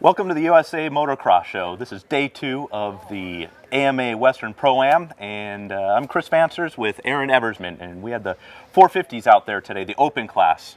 Welcome to the USA Motocross Show. This is day 2 of the AMA Western Pro-Am, and I'm Chris Vansers with Aaron Eversman, and we had the 450s out there today, the open class.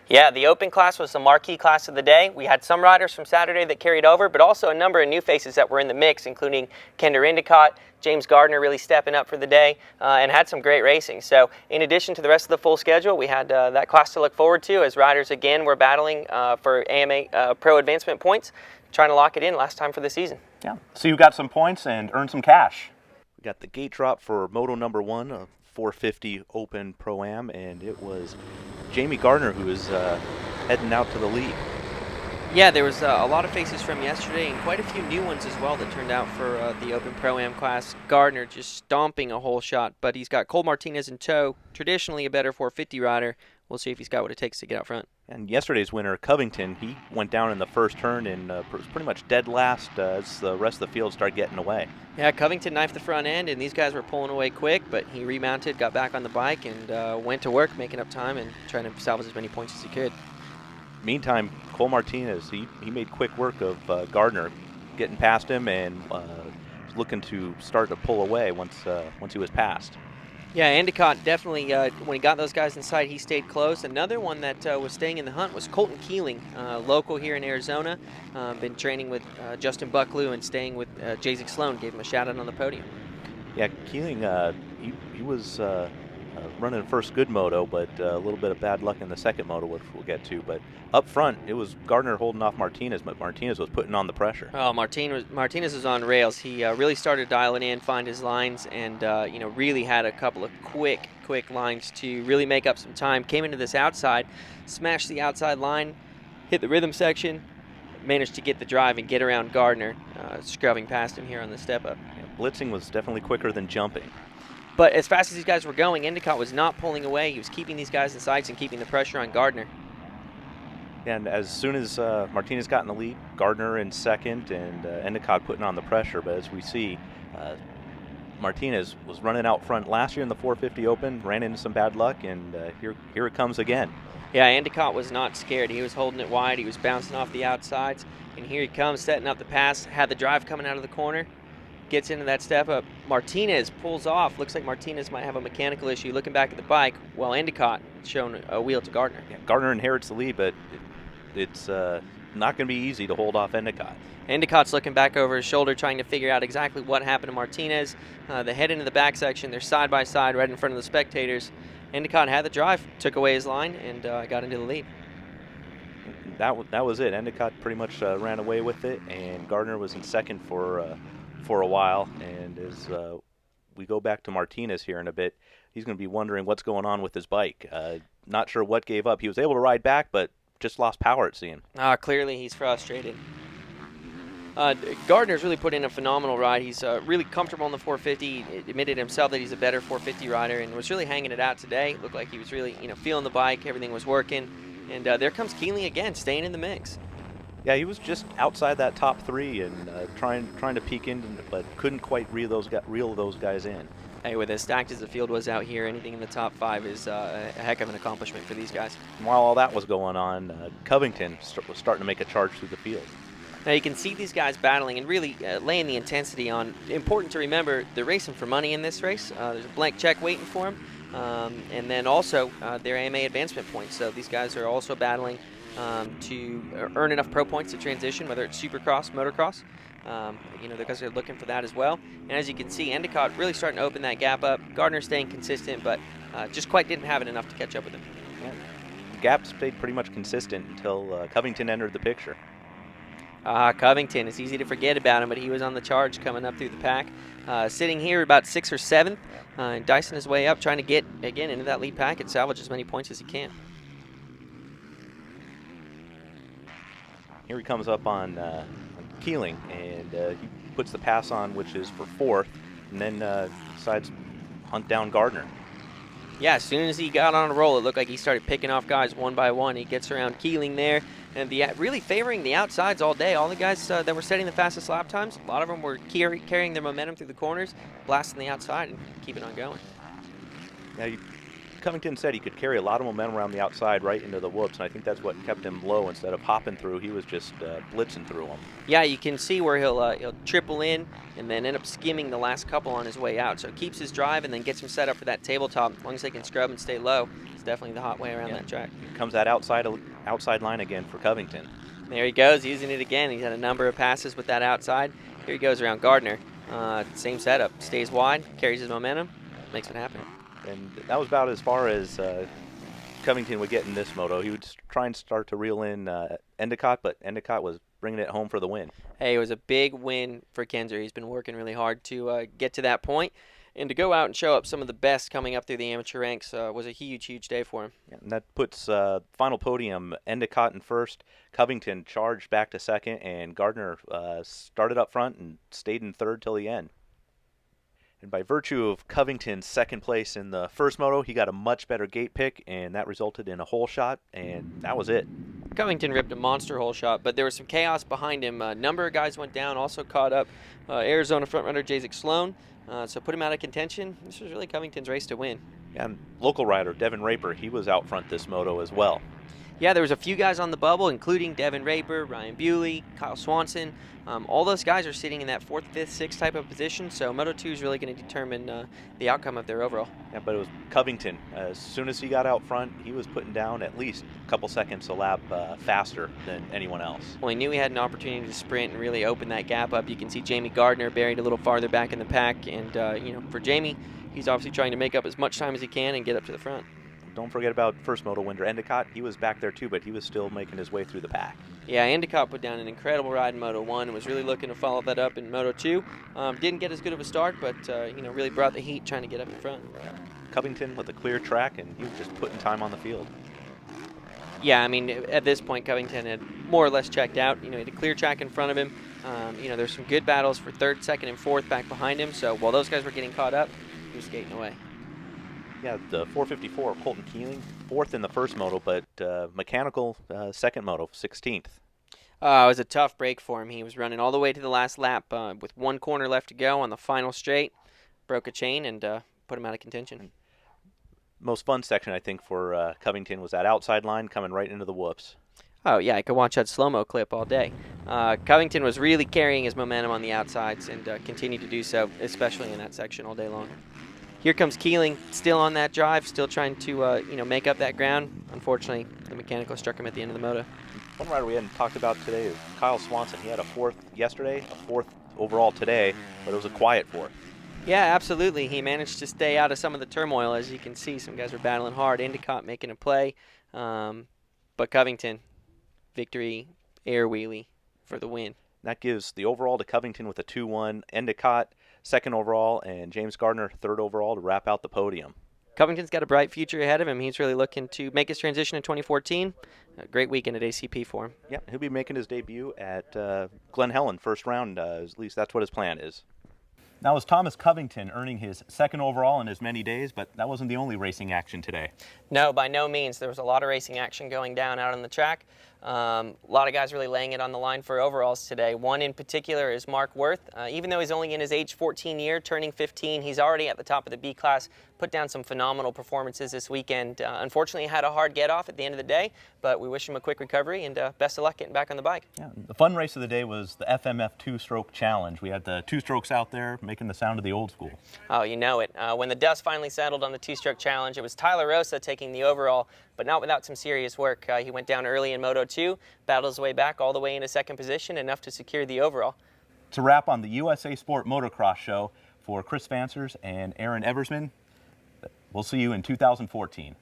Yeah, the open class was the marquee class of the day. We had some riders from Saturday that carried over, but also a number of new faces that were in the mix, including Kinser Endicott, James Gardner really stepping up for the day, and had some great racing. So in addition to the rest of the full schedule, we had that class to look forward to as riders again were battling for AMA Pro advancement points, trying to lock it in last time for the season. Yeah, so you got some points and earned some cash. We got the gate drop for moto number 1, a 450 open Pro-Am, and it was Jamie Gardner who was heading out to the lead. Yeah, there was a lot of faces from yesterday and quite a few new ones as well that turned out for the Open Pro-Am class. Gardner just stomping a whole shot, but he's got Cole Martinez in tow, traditionally a better 450 rider. We'll see if he's got what it takes to get out front. And yesterday's winner, Covington, he went down in the first turn and was pretty much dead last as the rest of the field started getting away. Yeah, Covington knifed the front end, and these guys were pulling away quick, but he remounted, got back on the bike, and went to work making up time and trying to salvage as many points as he could. Meantime, Cole Martinez, he made quick work of Gardner, getting past him and looking to start to pull away once he was passed. Yeah, Endicott definitely, when he got those guys inside, he stayed close. Another one that was staying in the hunt was Colton Keeling, local here in Arizona. Been training with Justin Bucklew and staying with Jazik Sloan. Gave him a shout out on the podium. Yeah, Keeling, he was running first good moto, but a little bit of bad luck in the second moto, which we'll get to. But up front, it was Gardner holding off Martinez, but Martinez was putting on the pressure. Oh, Martinez was on rails. He really started dialing in, find his lines, and really had a couple of quick lines to really make up some time. Came into this outside, smashed the outside line, hit the rhythm section, managed to get the drive and get around Gardner, scrubbing past him here on the step up. Yeah, blitzing was definitely quicker than jumping. But as fast as these guys were going, Endicott was not pulling away. He was keeping these guys in sights and keeping the pressure on Gardner. And as soon as Martinez got in the lead, Gardner in second and Endicott putting on the pressure. But as we see, Martinez was running out front last year in the 450 Open, ran into some bad luck, and here it comes again. Yeah, Endicott was not scared. He was holding it wide. He was bouncing off the outsides. And here he comes, setting up the pass, had the drive coming out of the corner. Gets into that step up. Martinez pulls off. Looks like Martinez might have a mechanical issue. Looking back at the bike, while Endicott showing a wheel to Gardner. Yeah, Gardner inherits the lead, but it's not going to be easy to hold off Endicott. Endicott's looking back over his shoulder, trying to figure out exactly what happened to Martinez. They head into the back section. They're side by side, right in front of the spectators. Endicott had the drive, took away his line, and got into the lead. That was it. Endicott pretty much ran away with it, and Gardner was in second for a while. And as we go back to Martinez here in a bit, he's going to be wondering what's going on with his bike. Not sure what gave up. He was able to ride back, but just lost power, it seemed. Clearly he's frustrated. Gardner's really put in a phenomenal ride. He's really comfortable on the 450. He admitted himself that he's a better 450 rider and was really hanging it out today. Looked like he was really feeling the bike. Everything was working. And there comes Keeling again, staying in the mix. Yeah, he was just outside that top 3 and trying to peek in, but couldn't quite reel those guys in. Hey, with as stacked as the field was out here, anything in the top 5 is a heck of an accomplishment for these guys. And while all that was going on, Covington was starting to make a charge through the field. Now you can see these guys battling and really laying the intensity on. Important to remember, they're racing for money in this race. There's a blank check waiting for them. And then also their AMA advancement points. So these guys are also battling to earn enough pro points to transition, whether it's supercross, motocross. The guys are looking for that as well. And as you can see, Endicott really starting to open that gap up. Gardner staying consistent, but just quite didn't have it enough to catch up with him. Yeah. The gap stayed pretty much consistent until Covington entered the picture. Covington, it's easy to forget about him, but he was on the charge coming up through the pack. Sitting here about 6th or 7th, and dicing his way up, trying to get, again, into that lead pack and salvage as many points as he can. Here he comes up on Keeling, and he puts the pass on, which is for 4th, and then decides to hunt down Gardner. Yeah, as soon as he got on a roll, it looked like he started picking off guys one by one. He gets around Keeling there, and really favoring the outsides all day. All the guys that were setting the fastest lap times, a lot of them were carrying their momentum through the corners, blasting the outside and keeping on going. Yeah, Covington said he could carry a lot of momentum around the outside right into the whoops, and I think that's what kept him low. Instead of hopping through, he was just blitzing through them. Yeah, you can see where he'll triple in and then end up skimming the last couple on his way out. So it keeps his drive and then gets him set up for that tabletop. As long as they can scrub and stay low, it's definitely the hot way around that track. Comes that outside line again for Covington. There he goes, using it again. He's had a number of passes with that outside. Here he goes around Gardner. Same setup. Stays wide, carries his momentum, makes it happen. And that was about as far as Covington would get in this moto. He would try and start to reel in Endicott, but Endicott was bringing it home for the win. Hey, it was a big win for Kinser. He's been working really hard to get to that point. And to go out and show up some of the best coming up through the amateur ranks was a huge, huge day for him. Yeah, and that puts final podium, Endicott in first, Covington charged back to second, and Gardner started up front and stayed in third till the end. And by virtue of Covington's second place in the first moto, he got a much better gate pick, and that resulted in a hole shot, and that was it. Covington ripped a monster hole shot, but there was some chaos behind him. A number of guys went down, also caught up. Arizona frontrunner Jacek Sloan, so put him out of contention. This was really Covington's race to win. And local rider Devin Raper, he was out front this moto as well. Yeah, there was a few guys on the bubble, including Devin Raper, Ryan Bewley, Kyle Swanson. All those guys are sitting in that 4th, 5th, 6th type of position, so Moto 2 is really going to determine the outcome of their overall. Yeah, but it was Covington. As soon as he got out front, he was putting down at least a couple seconds a lap faster than anyone else. Well, he knew he had an opportunity to sprint and really open that gap up. You can see Jamie Gardner buried a little farther back in the pack, and for Jamie, he's obviously trying to make up as much time as he can and get up to the front. Don't forget about first moto winner Endicott. He was back there too, but he was still making his way through the pack. Yeah, Endicott put down an incredible ride in Moto 1 and was really looking to follow that up in Moto 2. Didn't get as good of a start, but really brought the heat trying to get up in front. Covington with a clear track, and he was just putting time on the field. Yeah, I mean, at this point, Covington had more or less checked out. He had a clear track in front of him. There's some good battles for 3rd, 2nd, and 4th back behind him. So while those guys were getting caught up, he was skating away. Yeah, the 454, Colton Keeling, 4th in the first moto, but mechanical second moto, 16th. It was a tough break for him. He was running all the way to the last lap with one corner left to go on the final straight. Broke a chain and put him out of contention. Most fun section, I think, for Covington was that outside line coming right into the whoops. Oh, yeah, I could watch that slow-mo clip all day. Covington was really carrying his momentum on the outsides and continued to do so, especially in that section all day long. Here comes Keeling, still on that drive, still trying to make up that ground. Unfortunately, the mechanical struck him at the end of the moto. One rider we hadn't talked about today is Kyle Swanson. He had a 4th yesterday, a 4th overall today, but it was a quiet 4th. Yeah, absolutely. He managed to stay out of some of the turmoil. As you can see, some guys were battling hard. Endicott making a play, but Covington, victory, air wheelie for the win. That gives the overall to Covington with a 2-1, Endicott 2nd overall, and James Gardner 3rd overall to wrap out the podium. Covington's got a bright future ahead of him. He's really looking to make his transition in 2014. A great weekend at ACP for him. Yeah, he'll be making his debut at Glen Helen first round. At least that's what his plan is. That was Thomas Covington earning his 2nd overall in as many days, but that wasn't the only racing action today. No, by no means. There was a lot of racing action going down out on the track. A lot of guys really laying it on the line for overalls today. One in particular is Mark Worth. Even though he's only in his age 14 year, turning 15, he's already at the top of the B class. Put down some phenomenal performances this weekend. Unfortunately, had a hard get off at the end of the day, but we wish him a quick recovery and best of luck getting back on the bike. Yeah, the fun race of the day was the FMF 2-stroke challenge. We had the 2-strokes out there making the sound of the old school. Oh, you know it. When the dust finally settled on the 2-stroke challenge, it was Tyler Rosa taking the overall, but not without some serious work. He went down early in Moto 2, battled his way back all the way into 2nd position, enough to secure the overall. To wrap on the USA Sport Motocross Show, for Chris Vansers and Aaron Eversman, we'll see you in 2014.